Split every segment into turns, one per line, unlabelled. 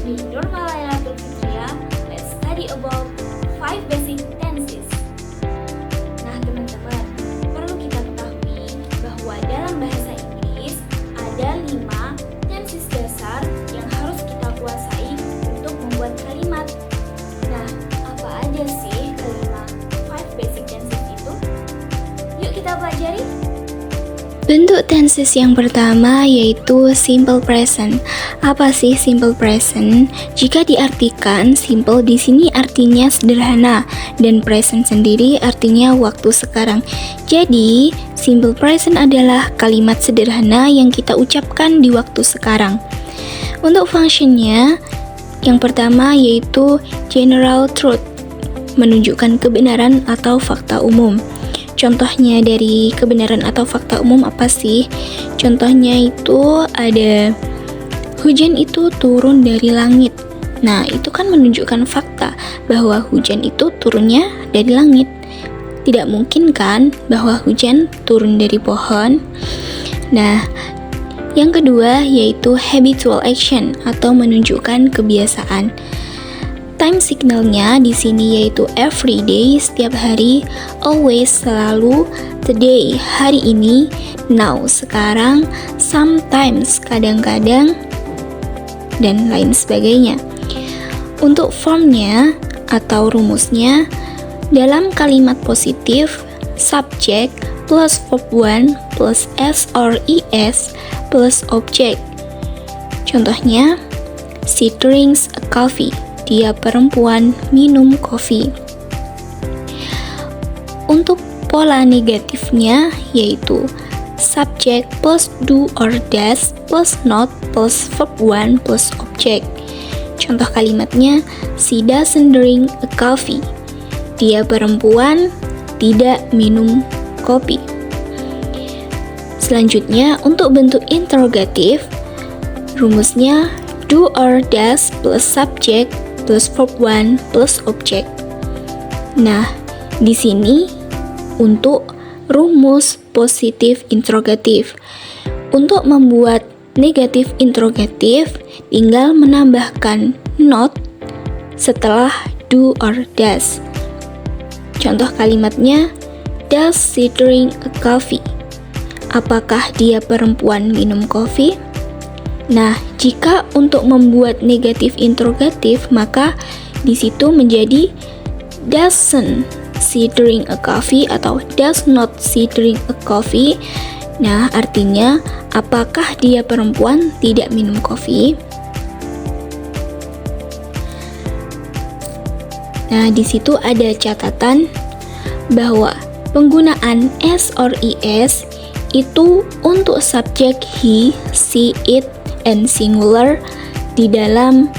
me Nurma Lailatul Fitria. Let's study about 5 basic tenses. Nah teman-teman, perlu kita ketahui bahwa dalam bahasa Inggris ada 5 tenses dasar yang harus kita kuasai untuk membuat kalimat. Nah, apa aja sih kelima 5 basic tenses itu? Yuk kita pelajari.
Bentuk tenses yang pertama yaitu simple present. Apa sih simple present? Jika diartikan, simple di sini artinya sederhana dan present sendiri artinya waktu sekarang. Jadi, simple present adalah kalimat sederhana yang kita ucapkan di waktu sekarang. Untuk fungsinya, yang pertama yaitu general truth, menunjukkan kebenaran atau fakta umum. Contohnya dari kebenaran atau fakta umum apa sih? Contohnya itu ada hujan itu turun dari langit. Nah, itu kan menunjukkan fakta bahwa hujan itu turunnya dari langit. Tidak mungkin kan bahwa hujan turun dari pohon? Nah, yang kedua yaitu habitual action atau menunjukkan kebiasaan. Time signalnya di sini yaitu every day, setiap hari, always, selalu, today, hari ini, now, sekarang, sometimes, kadang-kadang, dan lain sebagainya. Untuk formnya atau rumusnya, dalam kalimat positif, subject plus verb 1 plus s or es plus object. Contohnya, she drinks a coffee. Dia perempuan minum kopi. Untuk pola negatifnya yaitu subject plus do or does plus not plus verb 1 plus object. Contoh kalimatnya, she doesn't drink a coffee. Dia perempuan tidak minum kopi. Selanjutnya, untuk bentuk interrogatif, rumusnya do or does plus subject plus verb 1 plus object. Nah, di sini untuk rumus positif interrogatif. Untuk membuat negatif interrogatif, tinggal menambahkan not setelah do or does. Contoh kalimatnya, does she drink a coffee? Apakah dia perempuan minum kopi? Nah, jika untuk membuat negatif interrogatif, maka di situ menjadi doesn't she drink a coffee atau does not she drink a coffee. Nah, artinya apakah dia perempuan tidak minum kopi? Nah, di situ ada catatan bahwa penggunaan s or es itu untuk subjek he, she, it, and singular di dalam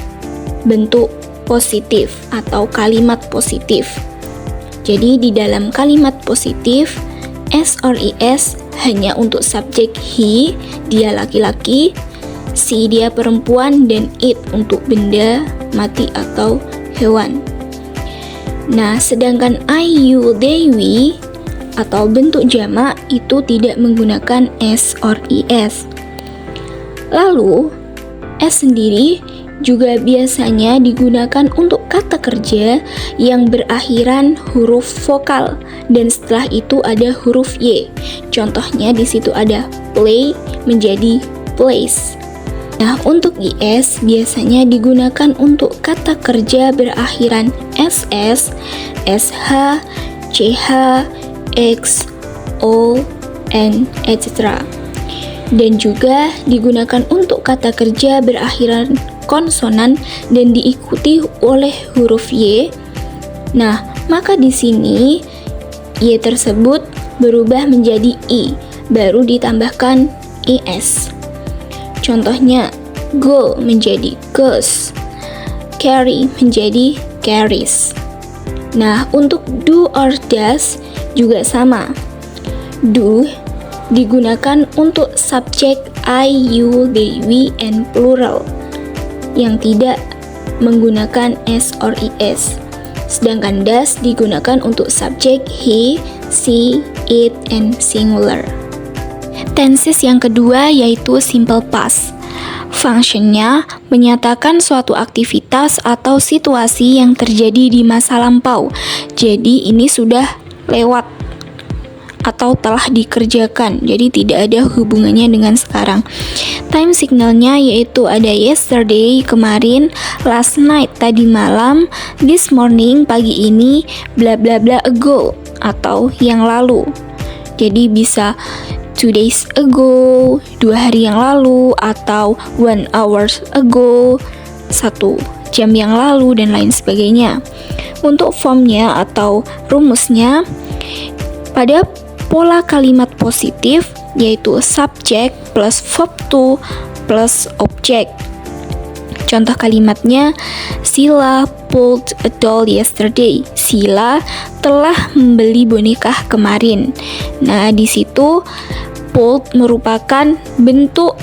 bentuk positif atau kalimat positif. Jadi di dalam kalimat positif, s or es hanya untuk subjek he, dia laki-laki, she, dia perempuan, dan it untuk benda mati atau hewan. Nah, sedangkan I, you, they, we atau bentuk jamak itu tidak menggunakan s or es. Lalu, S sendiri juga biasanya digunakan untuk kata kerja yang berakhiran huruf vokal dan setelah itu ada huruf Y. Contohnya di situ ada play menjadi plays. Nah, untuk IS biasanya digunakan untuk kata kerja berakhiran SS, SH, CH, X, O, N, etc. Dan juga digunakan untuk kata kerja berakhiran konsonan dan diikuti oleh huruf Y. Nah, maka di sini Y tersebut berubah menjadi I, baru ditambahkan IS. Contohnya, go menjadi goes, carry menjadi carries. Nah, untuk do or does juga sama. Do digunakan untuk subjek I, you, they, we, and plural yang tidak menggunakan s or es. Sedangkan does digunakan untuk subjek he, she, it, and singular. Tenses yang kedua yaitu simple past. Functionnya menyatakan suatu aktivitas atau situasi yang terjadi di masa lampau. Jadi ini sudah lewat atau telah dikerjakan. Jadi tidak ada hubungannya dengan sekarang. Time signalnya yaitu ada yesterday, kemarin, last night, tadi malam, this morning, pagi ini, bla bla bla ago, atau yang lalu. Jadi bisa 2 days ago, 2 hari yang lalu, atau 1 hours ago, 1 jam yang lalu, dan lain sebagainya. Untuk formnya atau rumusnya, pada pola kalimat positif, yaitu subject plus verb to plus object. Contoh kalimatnya, Sila pulled a doll yesterday. Sila telah membeli boneka kemarin. Nah, di situ pulled merupakan bentuk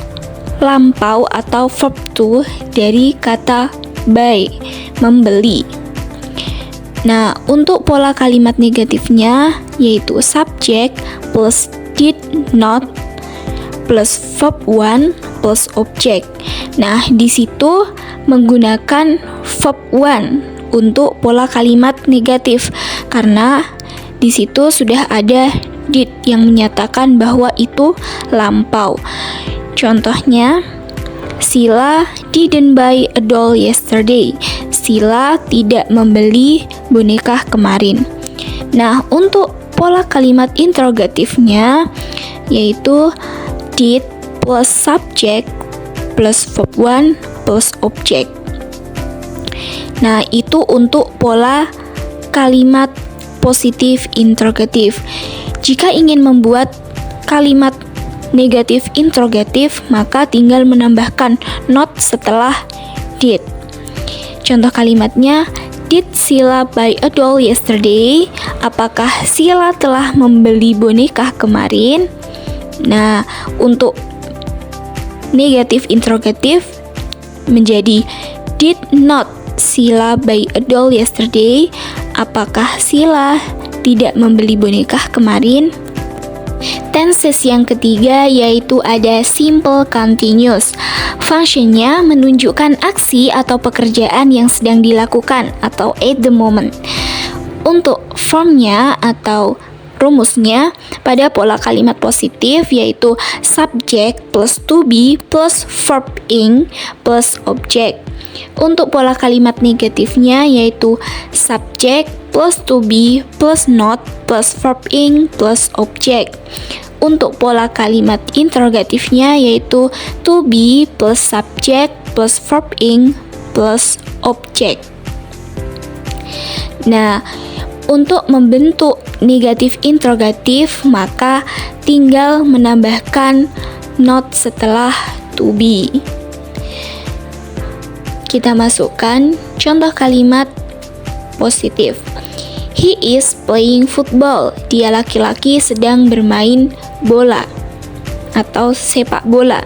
lampau atau verb to dari kata buy, membeli. Nah, untuk pola kalimat negatifnya yaitu subject plus did not plus verb one plus object. Nah, di situ menggunakan verb one untuk pola kalimat negatif karena di situ sudah ada did yang menyatakan bahwa itu lampau. Contohnya, Sila didn't buy a doll yesterday. Sila tidak membeli boneka kemarin. Nah, untuk pola kalimat interrogatifnya yaitu did plus subject plus verb one plus object. Nah, itu untuk pola kalimat positif interrogatif. Jika ingin membuat kalimat negatif interrogatif, maka tinggal menambahkan not setelah did. Contoh kalimatnya, did Sila buy a doll yesterday? Apakah Sila telah membeli boneka kemarin? Nah, untuk negatif interrogatif menjadi did not Sila buy a doll yesterday? Apakah Sila tidak membeli boneka kemarin? Tenses yang ketiga yaitu ada simple continuous. Functionnya menunjukkan aksi atau pekerjaan yang sedang dilakukan atau at the moment. Untuk formnya atau rumusnya pada pola kalimat positif yaitu subject plus to be plus verb ing plus object. Untuk pola kalimat negatifnya yaitu subject plus to be plus not plus verb ing plus object. Untuk pola kalimat interrogatifnya yaitu to be plus subject plus verb ing plus object. Nah, untuk membentuk negatif interrogatif maka tinggal menambahkan not setelah to be. Kita masukkan contoh kalimat positif. He is playing football. Dia laki-laki sedang bermain bola atau sepak bola.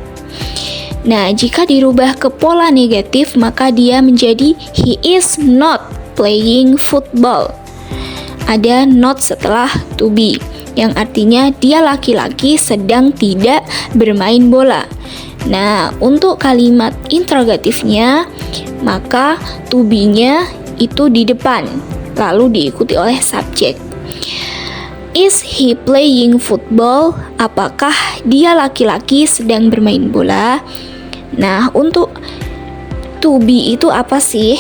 Nah, jika dirubah ke pola negatif maka dia menjadi he is not playing football. Ada not setelah to be, yang artinya dia laki-laki sedang tidak bermain bola. Nah, untuk kalimat interrogatifnya, maka to be-nya itu di depan, lalu diikuti oleh subjek. Is he playing football? Apakah dia laki-laki sedang bermain bola? Nah, untuk to be itu apa sih?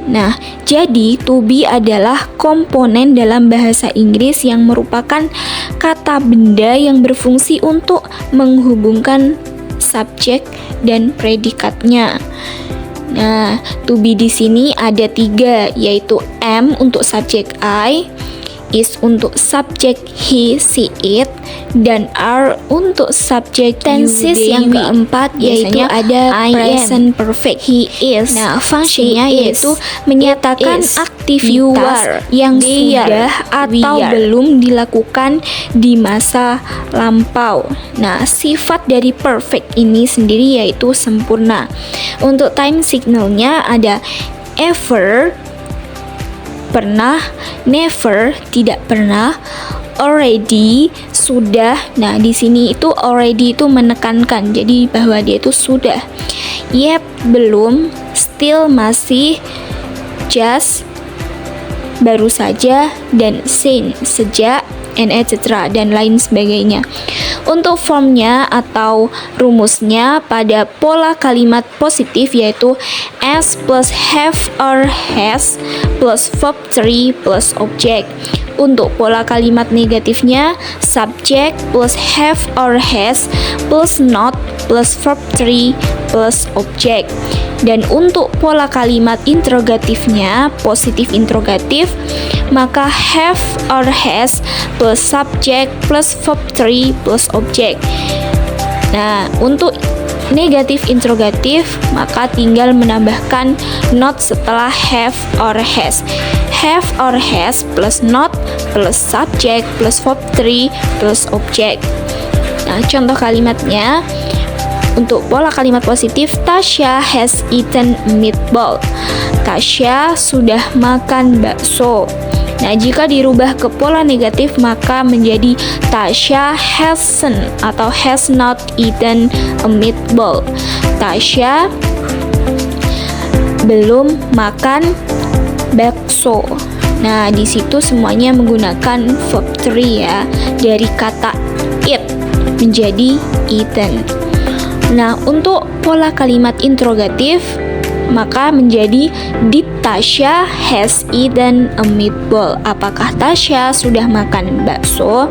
Nah, jadi to be adalah komponen dalam bahasa Inggris yang merupakan kata benda yang berfungsi untuk menghubungkan subjek dan predikatnya. Nah, to be di sini ada 3, yaitu am untuk subjek I, is untuk subjek he, she, it, dan are untuk subjek tenses yang keempat yaitu ada present perfect he is. Nah, fungsinya yaitu menyatakan aktivitas yang sudah atau belum dilakukan di masa lampau. Nah, sifat dari perfect ini sendiri yaitu sempurna. Untuk time signalnya ada ever, pernah, never, tidak pernah, already, sudah. Nah, di sini itu already itu menekankan, jadi bahwa dia itu sudah. Yep, belum. Still, masih. Just, baru saja. Dan since, sejak, and etc. dan lain sebagainya. Untuk formnya atau rumusnya pada pola kalimat positif yaitu as plus have or has plus verb 3 plus object. Untuk pola kalimat negatifnya subject plus have or has plus not plus verb 3 plus object. Dan untuk pola kalimat interrogatifnya positif interrogatif, maka have or has plus subject plus verb 3 plus object. Nah, untuk negatif interrogatif maka tinggal menambahkan not setelah have or has. Have or has plus not plus subject plus verb 3 plus object. Nah, contoh kalimatnya untuk pola kalimat positif, Tasya has eaten meatball. Tasya sudah makan bakso. Nah, jika dirubah ke pola negatif maka menjadi Tasya hasn't atau has not eaten a meatball. Tasya belum makan bakso. Nah, di situ semuanya menggunakan verb 3 ya, dari kata eat menjadi eaten. Nah, untuk pola kalimat interrogatif maka menjadi did Tasya has eaten a meatball? Apakah Tasya sudah makan bakso?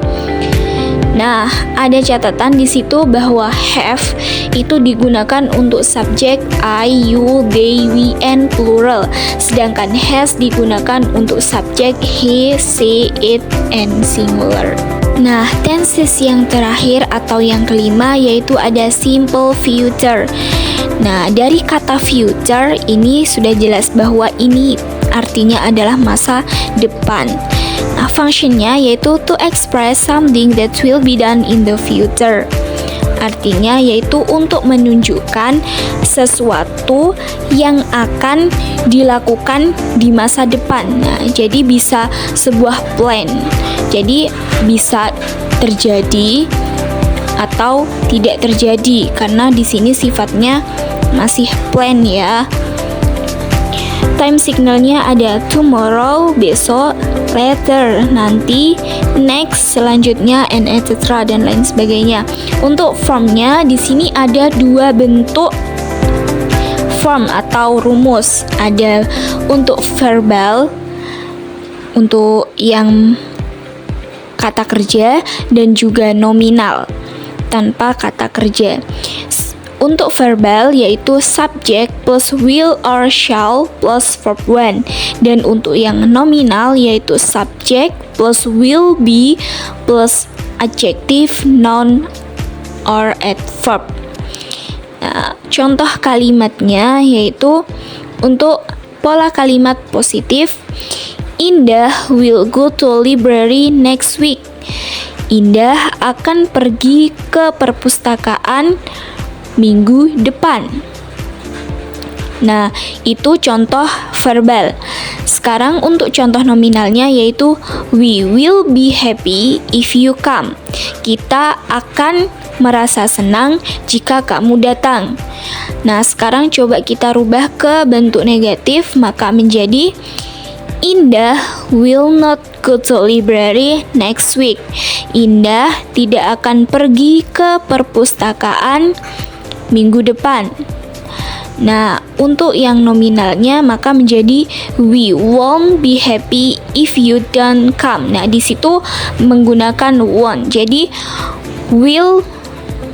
Nah, ada catatan di situ bahwa have itu digunakan untuk subjek I, you, they, we, and plural. Sedangkan has digunakan untuk subjek he, she, it, and singular. Nah, tenses yang terakhir atau yang kelima yaitu ada simple future. Nah, dari kata future ini sudah jelas bahwa ini artinya adalah masa depan. Nah, fungsinya yaitu to express something that will be done in the future. Artinya yaitu untuk menunjukkan sesuatu yang akan dilakukan di masa depan. Nah, jadi bisa sebuah plan. Jadi bisa terjadi atau tidak terjadi karena di sini sifatnya masih plan ya. Time signalnya ada tomorrow, besok, later, nanti, next, selanjutnya, and etc. dan lain sebagainya. Untuk formnya di sini ada dua bentuk form atau rumus. Ada untuk verbal, untuk yang kata kerja, dan juga nominal tanpa kata kerja. Untuk verbal yaitu subject plus will or shall plus verb when. Dan untuk yang nominal yaitu subject plus will be plus adjective, noun, or adverb. Nah, contoh kalimatnya yaitu untuk pola kalimat positif, Indah will go to library next week. Indah akan pergi ke perpustakaan minggu depan. Nah, itu contoh verbal. Sekarang untuk contoh nominalnya yaitu we will be happy if you come. Kita akan merasa senang jika kamu datang. Nah, sekarang coba kita rubah ke bentuk negatif, maka menjadi Indah will not go to library next week. Indah tidak akan pergi ke perpustakaan minggu depan. Nah, untuk yang nominalnya maka menjadi we won't be happy if you don't come. Nah, di situ menggunakan won't. Jadi will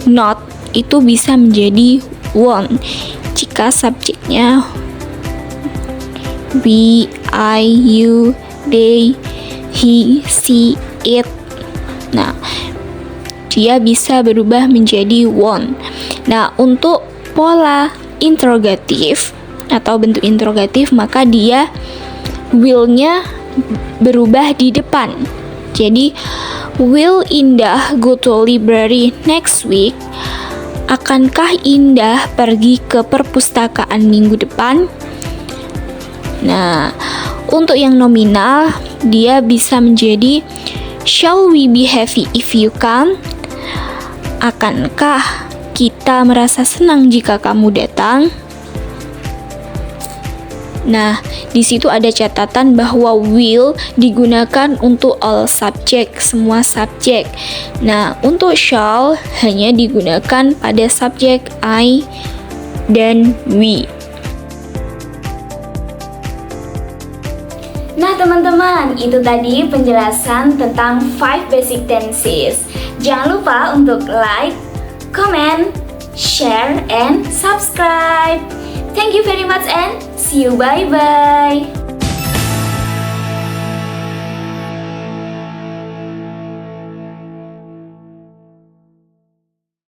not itu bisa menjadi won't jika subjeknya we, I, you, they, he, she, it. Nah, dia bisa berubah menjadi won't. Nah, untuk pola interrogatif atau bentuk interrogatif maka dia will-nya berubah di depan. Jadi, will Indah go to library next week? Akankah Indah pergi ke perpustakaan minggu depan? Nah, untuk yang nominal dia bisa menjadi shall we be happy if you come? Akankah Kita merasa senang jika kamu datang. Nah, di situ ada catatan bahwa will digunakan untuk all subject, semua subjek. Nah, untuk shall hanya digunakan pada subjek I dan we.
Nah teman-teman, itu tadi penjelasan tentang 5 basic tenses. Jangan lupa untuk like, comment, share, and subscribe. Thank you very much and see you, bye-bye.